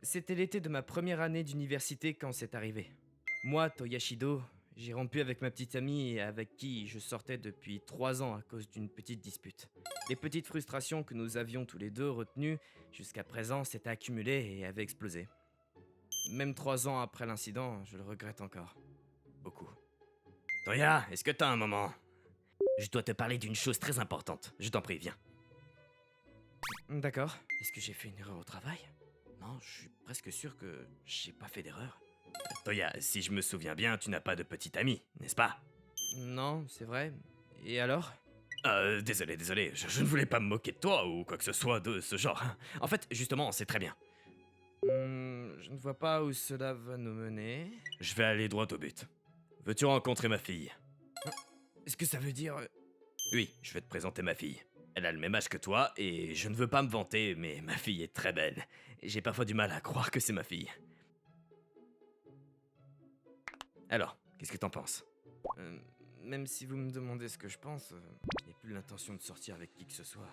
c'était l'été de ma première année d'université quand c'est arrivé. Moi, Toyashido, j'ai rompu avec ma petite amie avec qui je sortais depuis 3 ans à cause d'une petite dispute. Les petites frustrations que nous avions tous les deux retenues jusqu'à présent s'étaient accumulées et avaient explosé. Même 3 ans après l'incident, je le regrette encore. Beaucoup. Toya, est-ce que t'as un moment? Je dois te parler d'une chose très importante. Je t'en prie, viens. D'accord. Est-ce que j'ai fait une erreur au travail? Non, je suis presque sûr que j'ai pas fait d'erreur. Toya, si je me souviens bien, tu n'as pas de petite amie, n'est-ce pas? Non, c'est vrai. Et alors? Désolé, je ne voulais pas me moquer de toi ou quoi que ce soit de ce genre. En fait, justement, c'est très bien. Je ne vois pas où cela va nous mener. Je vais aller droit au but. Veux-tu rencontrer ma fille? Est-ce que ça veut dire... Oui, je vais te présenter ma fille. Elle a le même âge que toi, et je ne veux pas me vanter, mais ma fille est très belle. J'ai parfois du mal à croire que c'est ma fille. Alors, qu'est-ce que t'en penses? Même si vous me demandez ce que je pense, je n'ai plus l'intention de sortir avec qui que ce soit.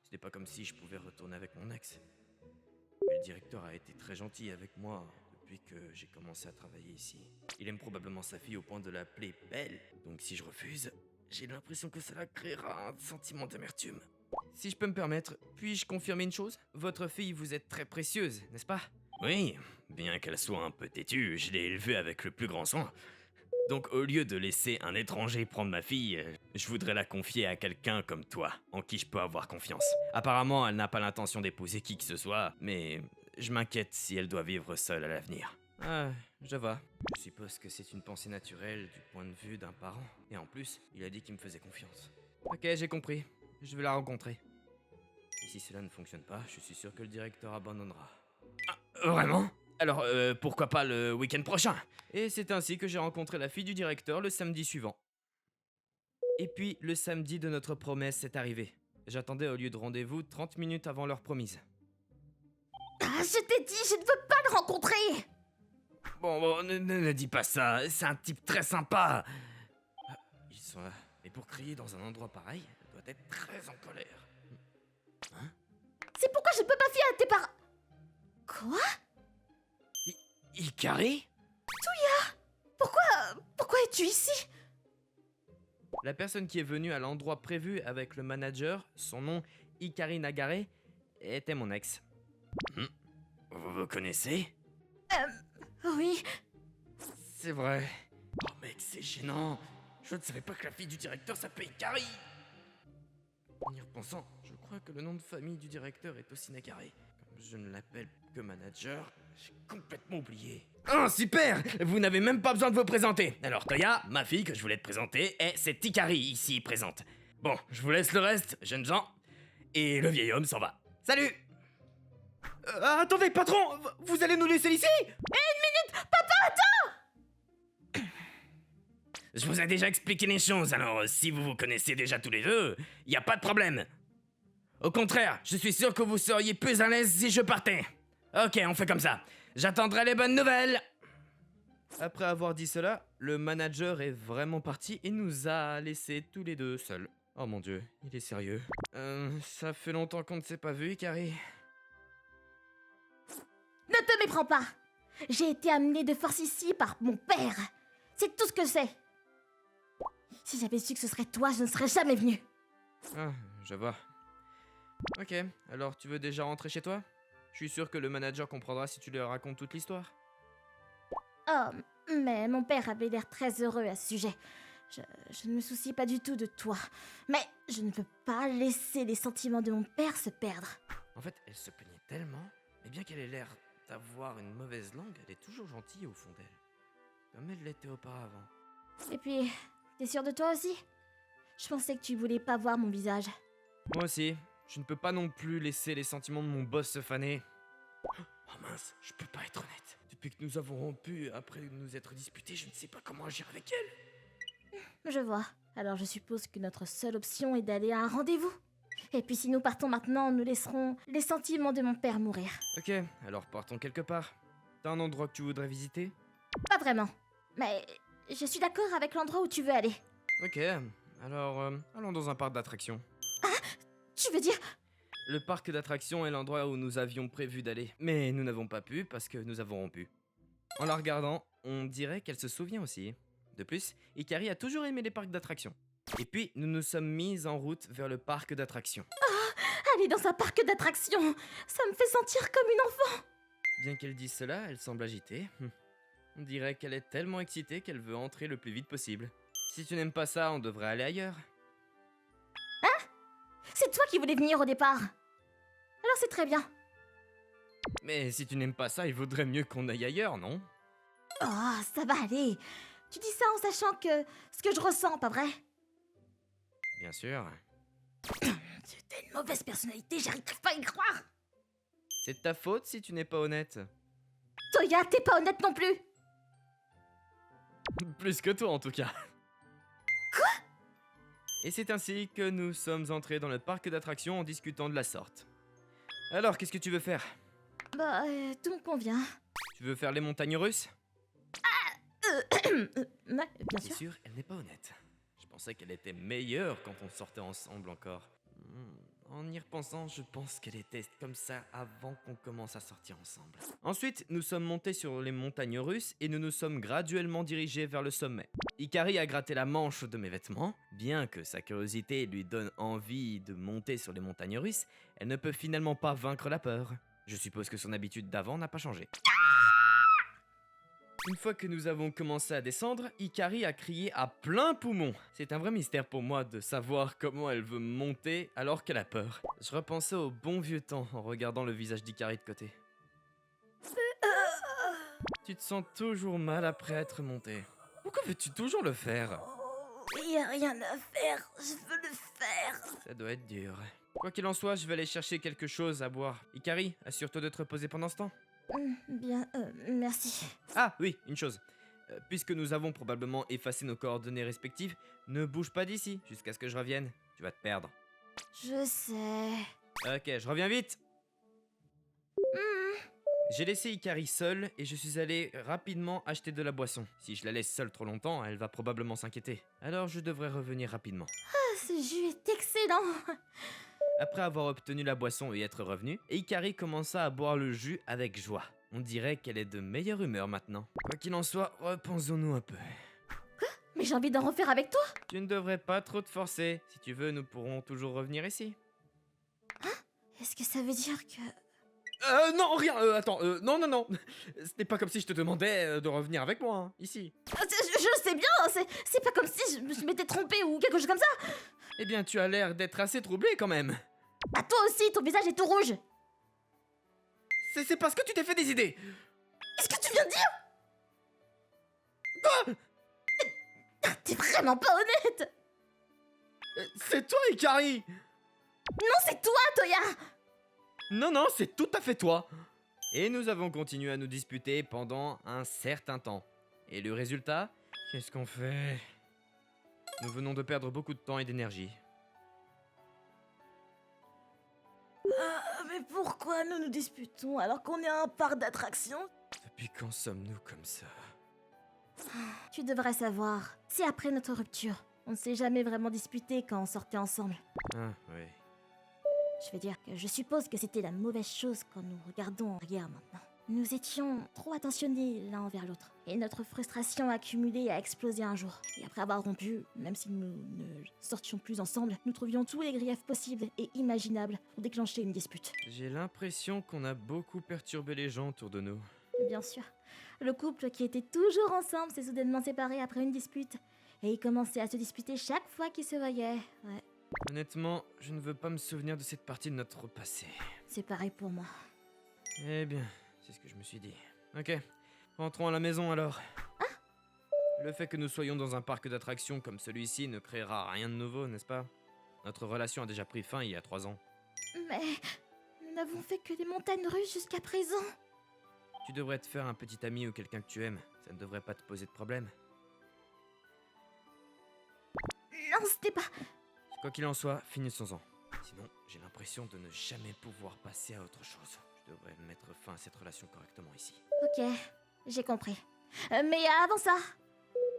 Ce n'est pas comme si je pouvais retourner avec mon ex. Mais le directeur a été très gentil avec moi depuis que j'ai commencé à travailler ici. Il aime probablement sa fille au point de l'appeler belle, donc si je refuse, j'ai l'impression que cela créera un sentiment d'amertume. Si je peux me permettre, puis-je confirmer une chose? Votre fille vous est très précieuse, n'est-ce pas? Oui, bien qu'elle soit un peu têtue, je l'ai élevée avec le plus grand soin. Donc au lieu de laisser un étranger prendre ma fille, je voudrais la confier à quelqu'un comme toi, en qui je peux avoir confiance. Apparemment, elle n'a pas l'intention d'épouser qui que ce soit, mais je m'inquiète si elle doit vivre seule à l'avenir. Ah, je vois. Je suppose que c'est une pensée naturelle du point de vue d'un parent. Et en plus, il a dit qu'il me faisait confiance. Ok, j'ai compris. Je vais la rencontrer. Et si cela ne fonctionne pas, je suis sûr que le directeur abandonnera. Vraiment? Alors, pourquoi pas le week-end prochain? Et c'est ainsi que j'ai rencontré la fille du directeur le samedi suivant. Et puis, le samedi de notre promesse est arrivé. J'attendais au lieu de rendez-vous 30 minutes avant l'heure promise. Ah, je t'ai dit, je ne veux pas le rencontrer. Bon, ne dis pas ça, c'est un type très sympa. Ils sont là. Mais pour crier dans un endroit pareil, elle doit être très en colère. C'est pourquoi je ne peux pas fier à tes parents. Quoi? Ikari? Pourquoi es-tu ici? La personne qui est venue à l'endroit prévu avec le manager, son nom Ikari Nagare, était mon ex. Vous vous connaissez? Oui, C'est vrai. Oh mec, c'est gênant. Je ne savais pas que la fille du directeur s'appelait Ikari. En y repensant, je crois que le nom de famille du directeur est aussi Nagare. Comme je ne l'appelle que manager, j'ai complètement oublié. Ah, super! Vous n'avez même pas besoin de vous présenter. Alors Toya, ma fille que je voulais te présenter, c'est Ikari ici présente. Bon, je vous laisse le reste, jeunes gens. Et le vieil homme s'en va. Salut! Attendez, patron! Vous allez nous laisser ici? Je vous ai déjà expliqué les choses, alors si vous vous connaissez déjà tous les deux, y a pas de problème. Au contraire, je suis sûr que vous seriez plus à l'aise si je partais. Ok, on fait comme ça. J'attendrai les bonnes nouvelles. Après avoir dit cela, le manager est vraiment parti et nous a laissés tous les deux seuls. Oh mon dieu, il est sérieux. Ça fait longtemps qu'on ne s'est pas vu, Ikari. ne te méprends pas. J'ai été amenée de force ici par mon père. C'est tout ce que c'est. Si j'avais su que ce serait toi, je ne serais jamais venue. Ah, je vois. Ok, alors tu veux déjà rentrer chez toi? Je suis sûr que le manager comprendra si tu lui racontes toute l'histoire. Oh, mais mon père avait l'air très heureux à ce sujet. Je ne me soucie pas du tout de toi. Mais je ne peux pas laisser les sentiments de mon père se perdre. En fait, elle se plaignait tellement, mais bien qu'elle ait l'air d'avoir une mauvaise langue, elle est toujours gentille au fond d'elle. Comme elle l'était auparavant. Et puis, t'es sûr de toi aussi? Je pensais que tu voulais pas voir mon visage. Moi aussi, je ne peux pas non plus laisser les sentiments de mon boss se faner. Oh mince, je peux pas être honnête. Depuis que nous avons rompu, après nous être disputés, je ne sais pas comment agir avec elle. Je vois. Alors je suppose que notre seule option est d'aller à un rendez-vous. Et puis si nous partons maintenant, nous laisserons les sentiments de mon père mourir. Ok, alors partons quelque part. T'as un endroit que tu voudrais visiter? Pas vraiment. Mais je suis d'accord avec l'endroit où tu veux aller. Ok, alors allons dans un parc d'attractions. Tu veux dire... Le parc d'attractions est l'endroit où nous avions prévu d'aller. Mais nous n'avons pas pu parce que nous avons rompu. En la regardant, on dirait qu'elle se souvient aussi. De plus, Ikari a toujours aimé les parcs d'attractions. Et puis, nous nous sommes mis en route vers le parc d'attractions. Aller dans un parc d'attractions, ça me fait sentir comme une enfant. Bien qu'elle dise cela, elle semble agitée. On dirait qu'elle est tellement excitée qu'elle veut entrer le plus vite possible. Si tu n'aimes pas ça, on devrait aller ailleurs. C'est toi qui voulais venir au départ. Alors c'est très bien. Mais si tu n'aimes pas ça, il vaudrait mieux qu'on aille ailleurs, non? Oh, ça va aller. Tu dis ça en sachant que ce que je ressens, pas vrai? Bien sûr. T'as une mauvaise personnalité, j'arrive pas à y croire. C'est de ta faute si tu n'es pas honnête. Toya, t'es pas honnête non plus. Plus que toi en tout cas. Et c'est ainsi que nous sommes entrés dans le parc d'attractions en discutant de la sorte. Alors, qu'est-ce que tu veux faire? Bah, tout me convient. Tu veux faire les montagnes russes? Ouais, bien C'est sûr. sûr, elle n'est pas honnête. Je pensais qu'elle était meilleure quand on sortait ensemble encore. En y repensant, je pense qu'elle était comme ça avant qu'on commence à sortir ensemble. Ensuite, nous sommes montés sur les montagnes russes et nous nous sommes graduellement dirigés vers le sommet. Ikari a gratté la manche de mes vêtements. Bien que sa curiosité lui donne envie de monter sur les montagnes russes, elle ne peut finalement pas vaincre la peur. Je suppose que son habitude d'avant n'a pas changé. Une fois que nous avons commencé à descendre, Ikari a crié à plein poumon. C'est un vrai mystère pour moi de savoir comment elle veut monter alors qu'elle a peur. Je repensais au bon vieux temps en regardant le visage d'Ikari de côté. Tu te sens toujours mal après être monté. Pourquoi veux-tu toujours le faire? Y a rien à faire, je veux le faire. Ça doit être dur. Quoi qu'il en soit, je vais aller chercher quelque chose à boire. Ikari, assure-toi de te reposer pendant ce temps. Bien, merci. Ah oui, une chose. Puisque nous avons probablement effacé nos coordonnées respectives, ne bouge pas d'ici jusqu'à ce que je revienne. Tu vas te perdre. Je sais. Ok, je reviens vite. J'ai laissé Ikari seule et je suis allé rapidement acheter de la boisson. Si je la laisse seule trop longtemps, elle va probablement s'inquiéter. Alors je devrais revenir rapidement. Ce jus est excellent. Après avoir obtenu la boisson et être revenu, Ikari commença à boire le jus avec joie. On dirait qu'elle est de meilleure humeur maintenant. Quoi qu'il en soit, reposons-nous un peu. Mais j'ai envie d'en refaire avec toi. Tu ne devrais pas trop te forcer. Si tu veux, nous pourrons toujours revenir ici. Est-ce que ça veut dire que... Non, rien, attends, non. Ce n'est pas comme si je te demandais de revenir avec moi, hein, ici. Je sais bien, c'est pas comme si je m'étais trompée ou quelque chose comme ça. Eh bien, tu as l'air d'être assez troublé quand même. Ah, toi aussi, ton visage est tout rouge. C'est parce que tu t'es fait des idées. Qu'est-ce que tu viens de dire? T'es vraiment pas honnête. C'est toi, Ikari. Non, c'est toi, Toya. Non, c'est tout à fait toi. Et nous avons continué à nous disputer pendant un certain temps. Et le résultat? Qu'est-ce qu'on fait? Nous venons de perdre beaucoup de temps et d'énergie. Mais pourquoi nous nous disputons alors qu'on est à un parc d'attractions? Depuis quand sommes-nous comme ça? Tu devrais savoir, c'est après notre rupture. On ne s'est jamais vraiment disputé quand on sortait ensemble. Ah, oui. Je veux dire que je suppose que c'était la mauvaise chose quand nous regardons en arrière maintenant. Nous étions trop attentionnés l'un envers l'autre. Et notre frustration accumulée a explosé un jour. Et après avoir rompu, même si nous ne sortions plus ensemble, nous trouvions tous les griefs possibles et imaginables pour déclencher une dispute. J'ai l'impression qu'on a beaucoup perturbé les gens autour de nous. Bien sûr. Le couple qui était toujours ensemble s'est soudainement séparé après une dispute. Et ils commençaient à se disputer chaque fois qu'ils se voyaient. Ouais, Honnêtement, je ne veux pas me souvenir de cette partie de notre passé. c'est pareil pour moi. Eh bien, c'est ce que je me suis dit. Ok, rentrons à la maison alors. Le fait que nous soyons dans un parc d'attractions comme celui-ci ne créera rien de nouveau, n'est-ce pas? Notre relation a déjà pris fin il y a 3 ans. Mais nous n'avons fait que des montagnes russes jusqu'à présent. Tu devrais te faire un petit ami ou quelqu'un que tu aimes. Ça ne devrait pas te poser de problème. Non, c'était pas... Quoi qu'il en soit, finissons-en. Sinon, j'ai l'impression de ne jamais pouvoir passer à autre chose. Je devrais mettre fin à cette relation correctement ici. Ok, j'ai compris. Mais avant ça,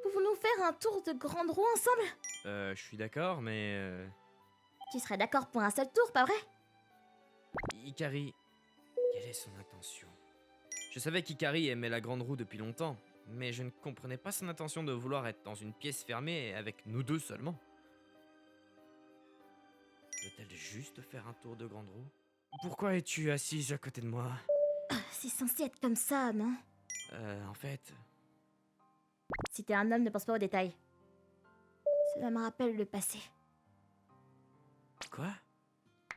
pouvons-nous faire un tour de grande roue ensemble? Je suis d'accord, mais... Tu serais d'accord pour un seul tour, pas vrai? Hikari, quelle est son intention? Je savais qu'Hikari aimait la grande roue depuis longtemps, mais je ne comprenais pas son intention de vouloir être dans une pièce fermée avec nous deux seulement. Veut-elle juste faire un tour de grande roue? Pourquoi es-tu assise à côté de moi? C'est censé être comme ça, non? En fait... Si t'es un homme, ne pense pas aux détails. Cela me rappelle le passé. Quoi?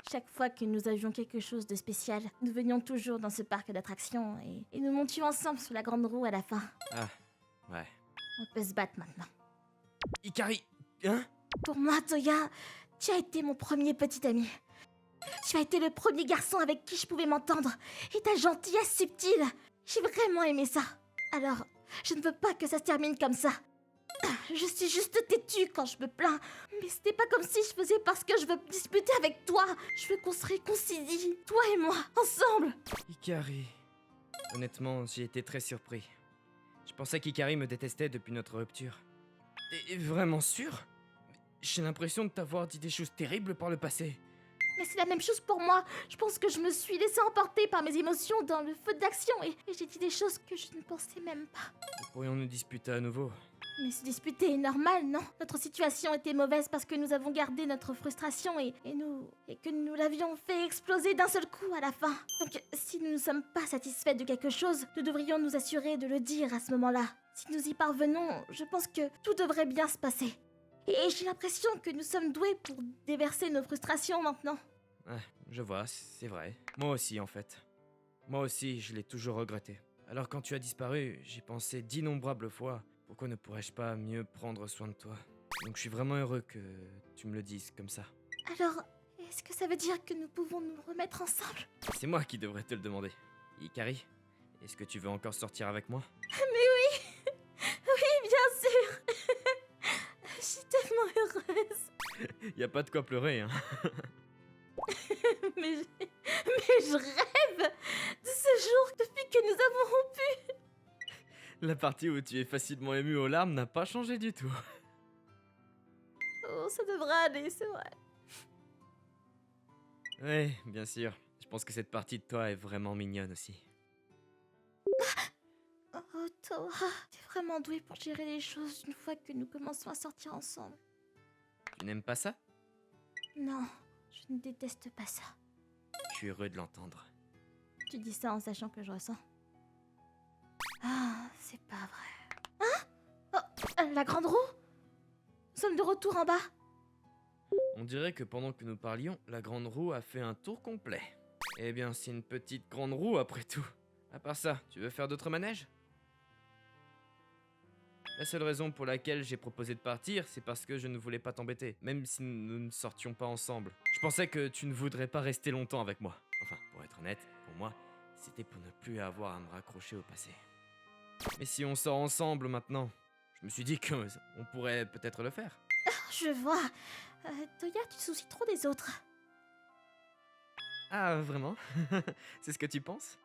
Chaque fois que nous avions quelque chose de spécial, nous venions toujours dans ce parc d'attractions et nous montions ensemble sur la grande roue à la fin. Ah, ouais. On peut se battre maintenant. Hikari! Hein? Pour moi, Toya, tu as été mon premier petit ami. Tu as été le premier garçon avec qui je pouvais m'entendre. Et ta gentillesse subtile, j'ai vraiment aimé ça. Alors, je ne veux pas que ça se termine comme ça. Je suis juste têtue quand je me plains. Mais c'était pas comme si je faisais parce que je veux me disputer avec toi. Je veux qu'on se réconcilie, toi et moi, ensemble. Hikari... Honnêtement, j'ai été très surpris. Je pensais qu'Hikari me détestait depuis notre rupture. Et vraiment sûr? J'ai l'impression de t'avoir dit des choses terribles par le passé. Mais c'est la même chose pour moi. Je pense que je me suis laissée emporter par mes émotions dans le feu d'action et j'ai dit des choses que je ne pensais même pas. Nous pourrions nous disputer à nouveau. Mais se disputer est normal, non? Notre situation était mauvaise parce que nous avons gardé notre frustration et que nous l'avions fait exploser d'un seul coup à la fin. Donc, si nous ne sommes pas satisfaits de quelque chose, nous devrions nous assurer de le dire à ce moment-là. Si nous y parvenons, je pense que tout devrait bien se passer. Et j'ai l'impression que nous sommes doués pour déverser nos frustrations maintenant. Ah, je vois, c'est vrai. Moi aussi, en fait. Moi aussi, je l'ai toujours regretté. Alors quand tu as disparu, j'ai pensé d'innombrables fois, pourquoi ne pourrais-je pas mieux prendre soin de toi? Donc je suis vraiment heureux que tu me le dises comme ça. Alors, est-ce que ça veut dire que nous pouvons nous remettre ensemble? C'est moi qui devrais te le demander. Hikari, est-ce que tu veux encore sortir avec moi? Mais oui! Oui, bien sûr! Je suis tellement heureuse! Y a pas de quoi pleurer, hein. mais je rêve de ce jour depuis que nous avons rompu! La partie où tu es facilement ému aux larmes n'a pas changé du tout. Oh, ça devrait aller, c'est vrai. Ouais, bien sûr. Je pense que cette partie de toi est vraiment mignonne aussi. Oh, Toa, t'es vraiment doué pour gérer les choses une fois que nous commençons à sortir ensemble. Tu n'aimes pas ça? Non, je ne déteste pas ça. Je suis heureux de l'entendre. Tu dis ça en sachant que je ressens. Ah, c'est pas vrai. Hein? Oh, la grande roue? Nous sommes de retour en bas. On dirait que pendant que nous parlions, la grande roue a fait un tour complet. Eh bien, c'est une petite grande roue après tout. À part ça, tu veux faire d'autres manèges? La seule raison pour laquelle j'ai proposé de partir, c'est parce que je ne voulais pas t'embêter, même si nous ne sortions pas ensemble. Je pensais que tu ne voudrais pas rester longtemps avec moi. Enfin, pour être honnête, pour moi, c'était pour ne plus avoir à me raccrocher au passé. Mais si on sort ensemble maintenant, je me suis dit qu'on pourrait peut-être le faire. Je vois. Toya, tu te soucies trop des autres. Ah, vraiment? C'est ce que tu penses?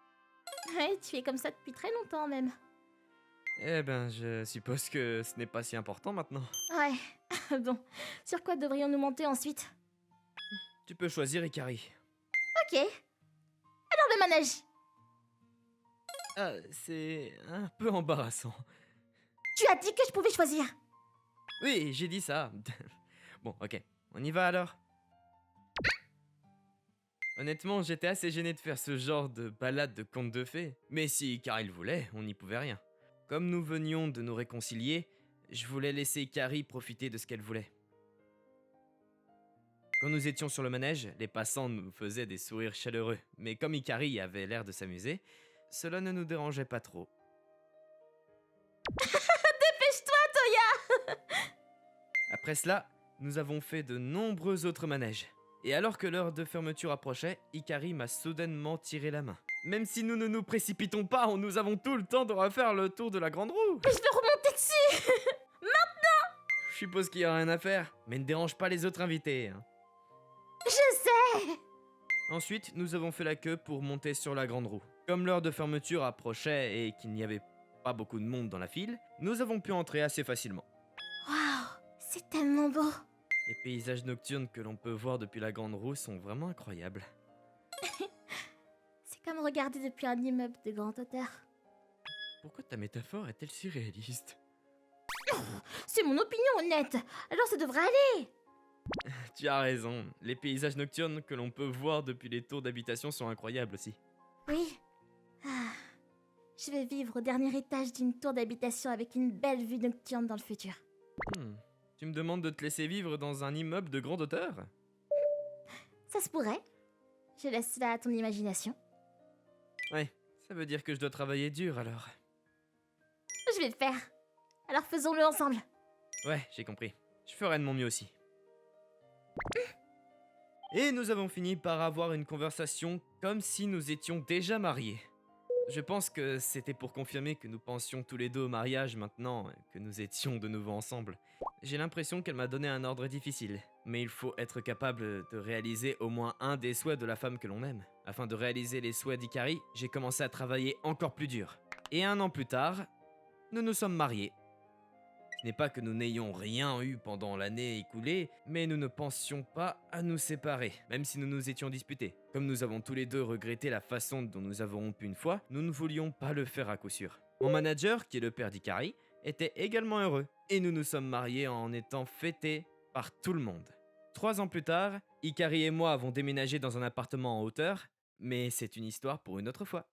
Ouais, tu es comme ça depuis très longtemps même. Eh ben, je suppose que ce n'est pas si important maintenant. Ouais. Bon, sur quoi devrions-nous monter ensuite? Tu peux choisir Hikari. Ok. Alors le manège. Ah, c'est un peu embarrassant. Tu as dit que je pouvais choisir. Oui, j'ai dit ça. Bon, ok. On y va alors? Honnêtement, j'étais assez gêné de faire ce genre de balade de conte de fées. Mais si Hikari le voulait, on n'y pouvait rien. Comme nous venions de nous réconcilier, je voulais laisser Hikari profiter de ce qu'elle voulait. Quand nous étions sur le manège, les passants nous faisaient des sourires chaleureux. Mais comme Hikari avait l'air de s'amuser, cela ne nous dérangeait pas trop. Dépêche-toi, Toya. Après cela, nous avons fait de nombreux autres manèges. Et alors que l'heure de fermeture approchait, Hikari m'a soudainement tiré la main. Même si nous ne nous précipitons pas, nous avons tout le temps de refaire le tour de la grande roue. Mais je veux remonter dessus. Je suppose qu'il y a rien à faire, mais ne dérange pas les autres invités. Hein. Je sais. Ensuite, nous avons fait la queue pour monter sur la grande roue. Comme l'heure de fermeture approchait et qu'il n'y avait pas beaucoup de monde dans la file, nous avons pu entrer assez facilement. Waouh, c'est tellement beau. Les paysages nocturnes que l'on peut voir depuis la grande roue sont vraiment incroyables. C'est comme regarder depuis un immeuble de grande hauteur. Pourquoi ta métaphore est-elle si réaliste? C'est mon opinion, honnête. Alors ça devrait aller. Tu as raison, les paysages nocturnes que l'on peut voir depuis les tours d'habitation sont incroyables aussi. Oui. Ah, je vais vivre au dernier étage d'une tour d'habitation avec une belle vue nocturne dans le futur. Tu me demandes de te laisser vivre dans un immeuble de grande hauteur? Ça se pourrait. Je laisse cela à ton imagination. Ouais, ça veut dire que je dois travailler dur alors. Je vais le faire. Alors faisons-le ensemble. Ouais, j'ai compris. Je ferai de mon mieux aussi. Et nous avons fini par avoir une conversation comme si nous étions déjà mariés. Je pense que c'était pour confirmer que nous pensions tous les deux au mariage maintenant, que nous étions de nouveau ensemble. J'ai l'impression qu'elle m'a donné un ordre difficile, mais il faut être capable de réaliser au moins un des souhaits de la femme que l'on aime. Afin de réaliser les souhaits d'Ikari, j'ai commencé à travailler encore plus dur. Et 1 an plus tard, nous nous sommes mariés. Ce n'est pas que nous n'ayons rien eu pendant l'année écoulée, mais nous ne pensions pas à nous séparer, même si nous nous étions disputés. Comme nous avons tous les deux regretté la façon dont nous avons rompu une fois, nous ne voulions pas le faire à coup sûr. Mon manager, qui est le père d'Ikari, était également heureux, et nous nous sommes mariés en étant fêtés par tout le monde. 3 ans plus tard, Ikari et moi avons déménagé dans un appartement en hauteur, mais c'est une histoire pour une autre fois.